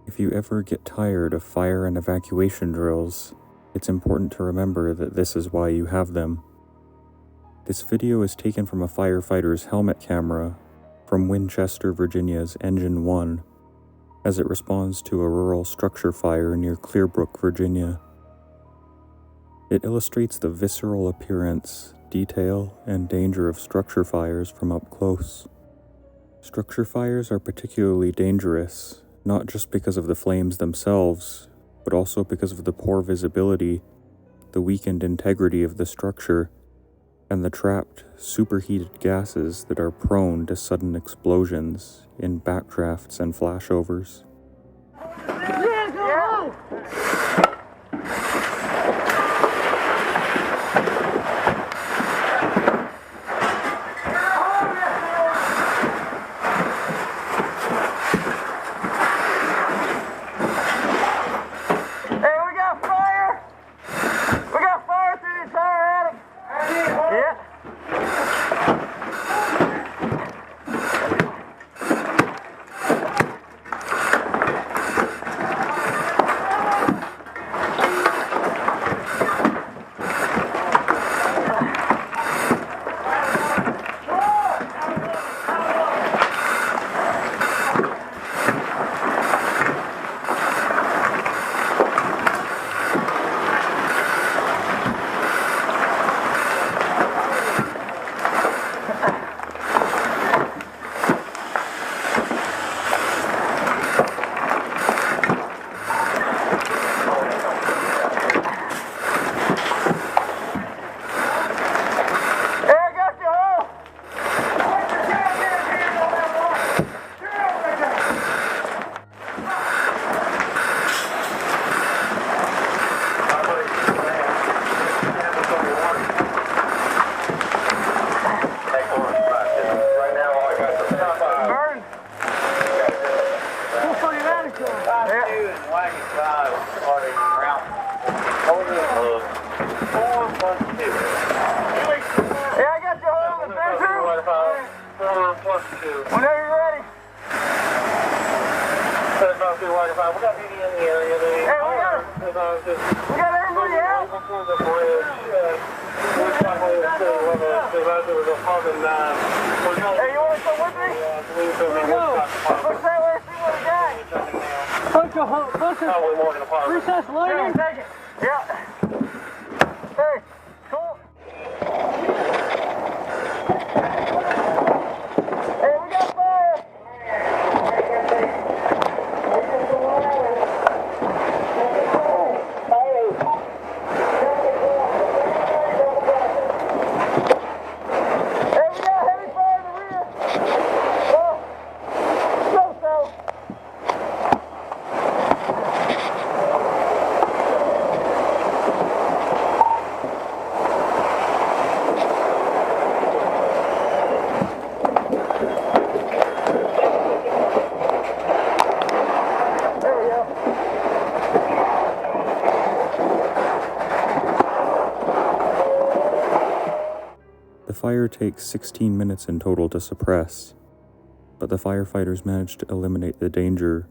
If you ever get tired of fire and evacuation drills, it's important to remember that this is why you have them. This video is taken from a firefighter's helmet camera from Winchester, Virginia's Engine 1, as it responds to a rural structure fire near Clearbrook, Virginia. It illustrates the visceral appearance, detail, and danger of structure fires from up close. Structure fires are particularly dangerous, not just because of the flames themselves, but also because of the poor visibility, the weakened integrity of the structure, and the trapped, superheated gases that are prone to sudden explosions in backdrafts and flashovers. Whenever you're ready. We got any in the area. Hey, we got everybody out. Hey, you want to come with me? Let's go. Let's say let's see what we got. Bunch of recess lighting. Take it. Yeah. Hey, cool. The fire takes 16 minutes in total to suppress, but the firefighters managed to eliminate the danger.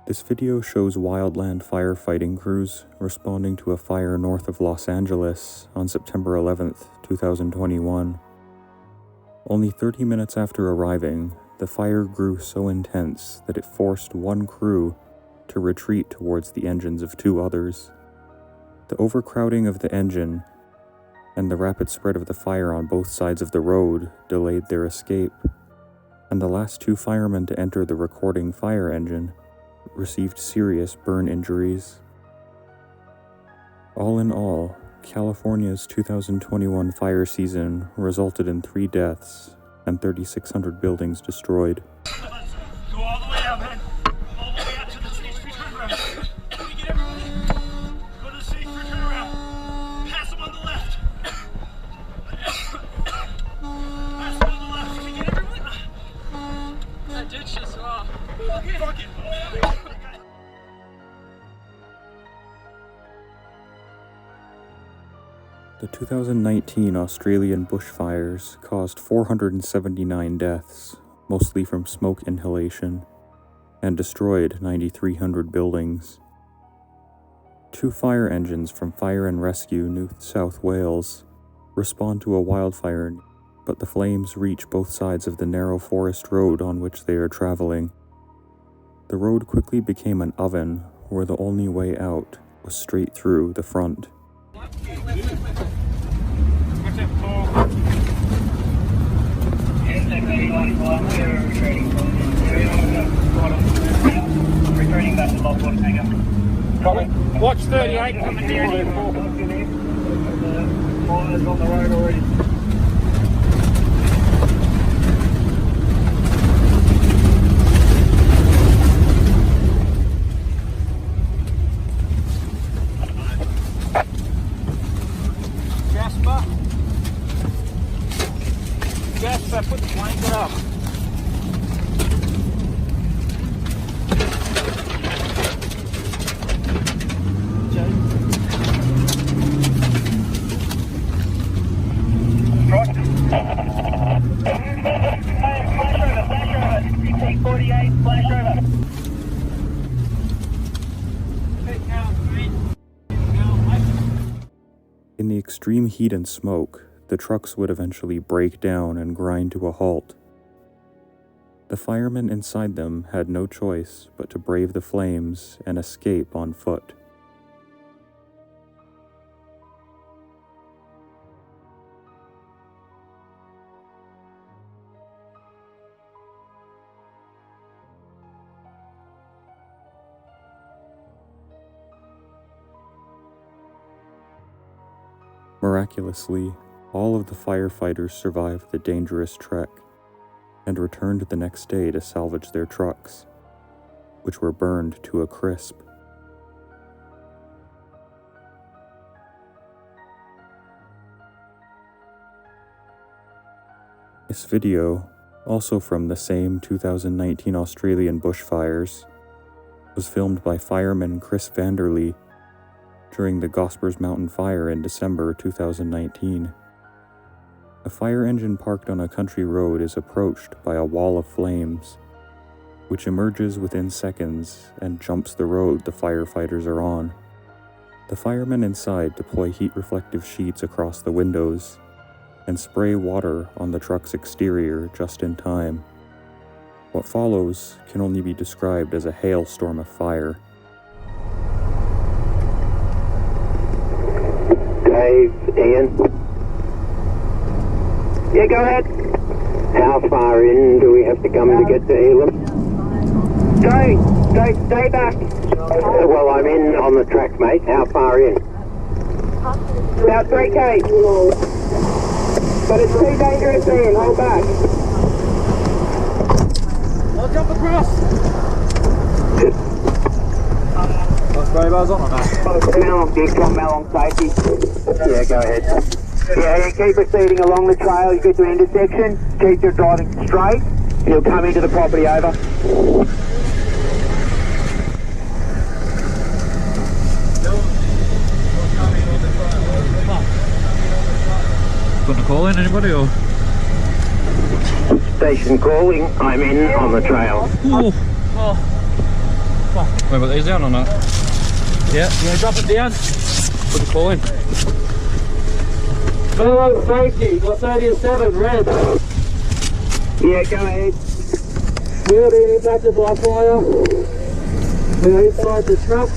This video shows wildland firefighting crews responding to a fire north of Los Angeles on September 11th, 2021. Only 30 minutes after arriving, the fire grew so intense that it forced one crew to retreat towards the engines of two others. The overcrowding of the engine and the rapid spread of the fire on both sides of the road delayed their escape, and the last 2 firemen to enter the recording fire engine received serious burn injuries. All in all, California's 2021 fire season resulted in 3 deaths and 3,600 buildings destroyed. Go all the way out, man. All the way out to the State Street turnaround. Let me get everyone. Go to the State Street turnaround. Pass them on the left. Pass them on the left. Let me get everyone. That ditch just off. Okay. Fuck it. The 2019 Australian bushfires caused 479 deaths, mostly from smoke inhalation, and destroyed 9,300 buildings. 2 fire engines from Fire and Rescue New South Wales respond to a wildfire, but the flames reach both sides of the narrow forest road on which they are traveling. The road quickly became an oven where the only way out was straight through the front. Returning back to local Copy. Watch 38 coming down. Fires on the road already. Jasper, put the blanket up. In the extreme heat and smoke, the trucks would eventually break down and grind to a halt. The firemen inside them had no choice but to brave the flames and escape on foot. Miraculously, all of the firefighters survived the dangerous trek and returned the next day to salvage their trucks, which were burned to a crisp. This video, also from the same 2019 Australian bushfires, was filmed by fireman Chris Vanderlee during the Gospers Mountain fire in December 2019. A fire engine parked on a country road is approached by a wall of flames, which emerges within seconds and jumps the road the firefighters are on. The firemen inside deploy heat-reflective sheets across the windows and spray water on the truck's exterior just in time. What follows can only be described as a hailstorm of fire. Dave, Ian. Yeah, go ahead. How far in do we have to come to get to Elam? Stay back. Well, I'm in on the track, mate. How far in? About 3K. But it's too dangerous, Ian. Hold back. I'll jump across. Spray bars on or not? Malong, Digcom, Malong, safety. Yeah, go ahead. Yeah, keep proceeding along the trail. You get to intersection, keep your driving straight. You'll come into the property over. Got to call in anybody or? Station calling. I'm in on the trail. Ooh. Oh. Fuck. Wait, put these down or not? Yeah, you want to drop it down? Put the call in. Hello, safety. Got 37, red. Yeah, go ahead. We're being impacted by fire. We're inside the truck.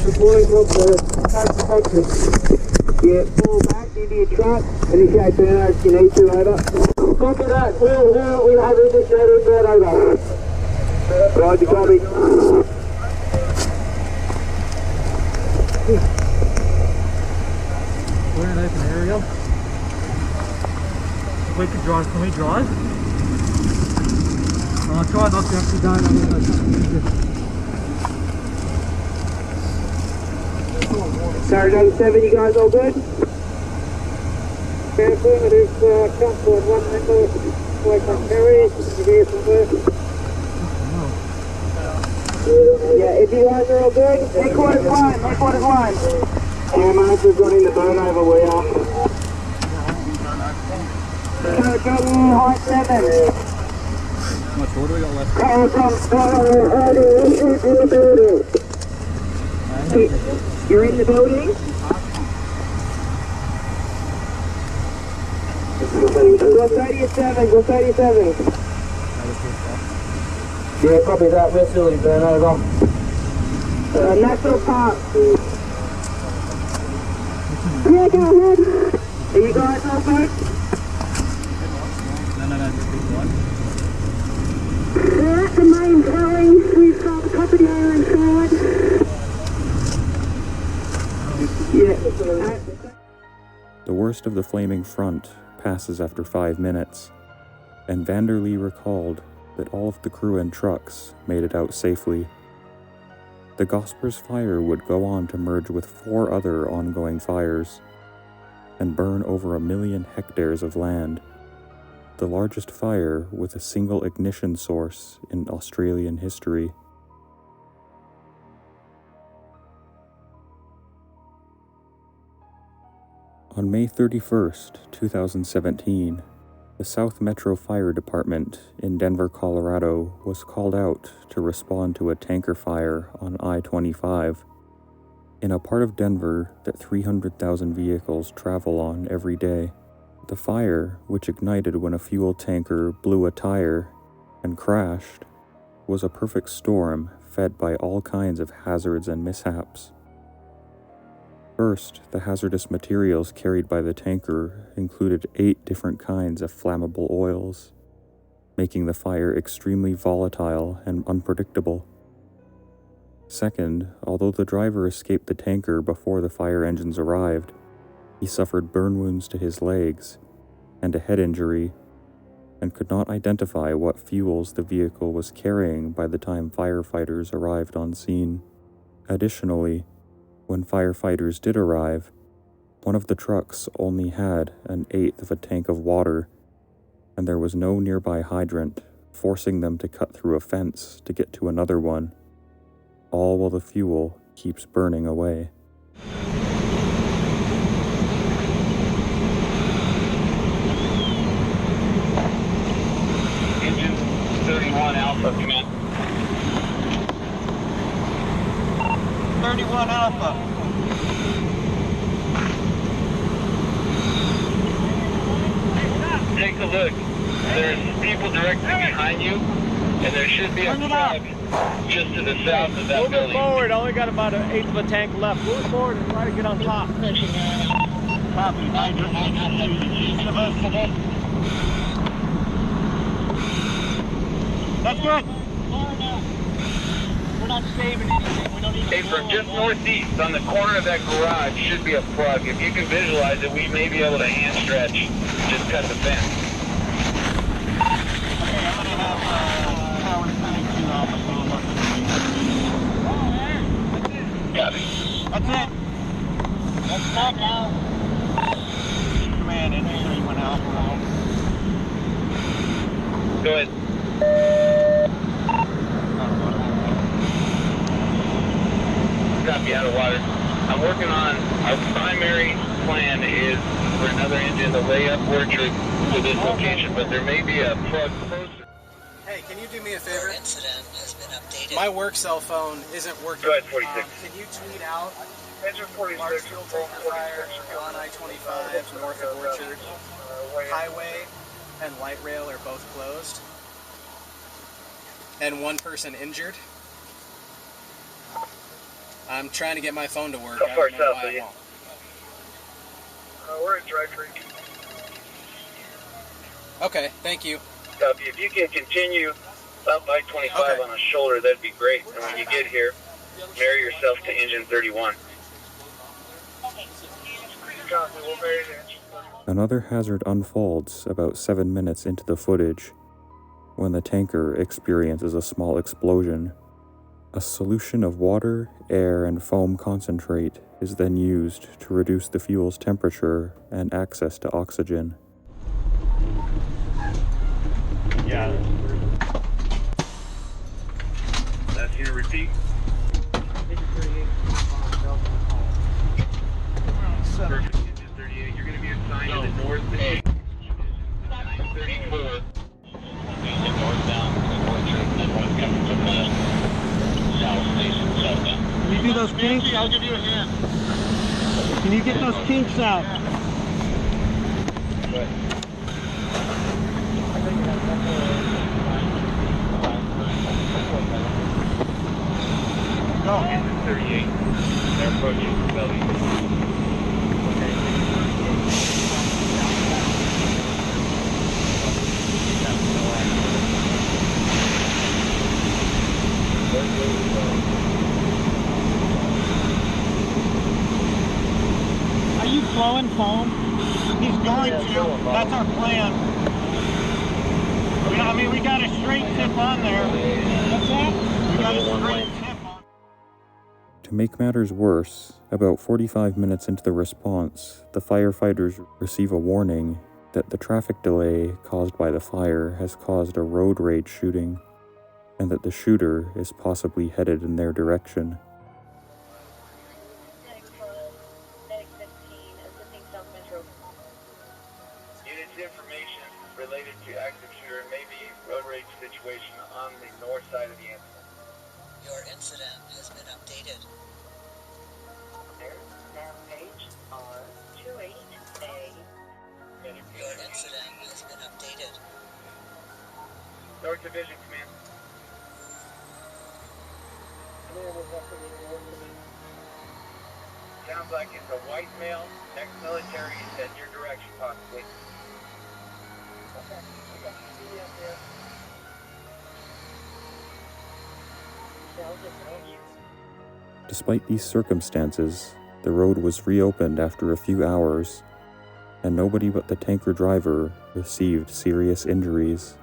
Deploying up the transportation. Yeah, pull back into to your truck. Initiate burnover if you need to, over. Copy that. We'll have initiated burnover. Roger, copy. We're in an open area. If we could drive, can we drive? I'll try not to actually go. Sorry, number 7, you guys all good? Affirmative, Council 1 member, work on Scariest, you hear some work? Yeah, if you guys are all good, headquarters 1, headquarters 1. Yeah, mate, we've got in the burnover, we are. Cotton, height 7. How much water we got left? You're in the building? Go 37, go 37. Yeah, copy that, we're still in burnover. National Park. Yeah, go ahead. Are you guys all good? No, just keep going. We're at the main gully. We've got the property owner inside. Yeah. The worst of the flaming front passes after 5 minutes, and Vanderlee recalled that all of the crew and trucks made it out safely. The Gospers fire would go on to merge with 4 other ongoing fires and burn over 1 million hectares of land, the largest fire with a single ignition source in Australian history. On May 31st, 2017, the South Metro Fire Department in Denver, Colorado was called out to respond to a tanker fire on I-25 in a part of Denver that 300,000 vehicles travel on every day. The fire, which ignited when a fuel tanker blew a tire and crashed, was a perfect storm fed by all kinds of hazards and mishaps. First, the hazardous materials carried by the tanker included 8 different kinds of flammable oils, making the fire extremely volatile and unpredictable. Second, although the driver escaped the tanker before the fire engines arrived, he suffered burn wounds to his legs and a head injury, and could not identify what fuels the vehicle was carrying by the time firefighters arrived on scene. Additionally, when firefighters did arrive, one of the trucks only had 1/8 of a tank of water, and there was no nearby hydrant, forcing them to cut through a fence to get to another one, all while the fuel keeps burning away. Engine 31 Alpha, command. 31 Alpha. Take a look. There's people directly behind you, and there should be a truck just to the south of that building. Moving forward, only got about 1/8 of a tank left. Move forward and try to get on top. Copy. That's good. We're not saving anything. We don't need Hey, from just northeast on the corner of that garage should be a plug. If you can visualize it, we may be able to hand stretch, just cut the fence. Okay, I'm going to have power 22 Alpha. Copy. That's it. Let's stop now. Command, entry went out. Go ahead. Copy, out of water. I'm working on, our primary plan is for another engine to lay up orchard to this location, but there may be a plug closer. Hey, can you do me a favor? Incident has been updated. My work cell phone isn't working. Go ahead, 46. Can you tweet out Engine 46. large fuel tanker fire on I-25 north of Orchard? Highway and light rail are both closed. And 1 person injured. I'm trying to get my phone to work. How I far don't know south why are it you? won't. We're at Dry Creek. Okay, thank you. Copy. If you can continue up I-25 on a shoulder, that'd be great. And when you get here, marry yourself to engine 31. Copy, we'll marry to engine 31. Another hazard unfolds about 7 minutes into the footage, when the tanker experiences a small explosion. A solution of water, air, and foam concentrate is then used to reduce the fuel's temperature and access to oxygen. Yeah. That's gonna repeat. Perfect. Engine 38. You're gonna be assigned to the north edge. 34. Northbound Orchard, and what's coming from the south station southbound. Can you do those kinks? I'll give you a hand. Can you get those kinks out? Go. Engine 38. They're approaching the belly. Are you flowing foam? He's going to. That's our plan. I mean, we got a straight tip on there. What's that? We got a straight tip on. To make matters worse, about 45 minutes into the response, the firefighters receive a warning that the traffic delay caused by the fire has caused a road rage shooting, and that the shooter is possibly headed in their direction. Units information related to active shooter, maybe road rage situation on the north side of the incident. Your incident has been updated. Now page R28A. Your incident has been updated. North Division Command. Sounds like it's a white male, ex-military, in your direction possibly. Despite these circumstances, the road was reopened after a few hours, and nobody but the tanker driver received serious injuries.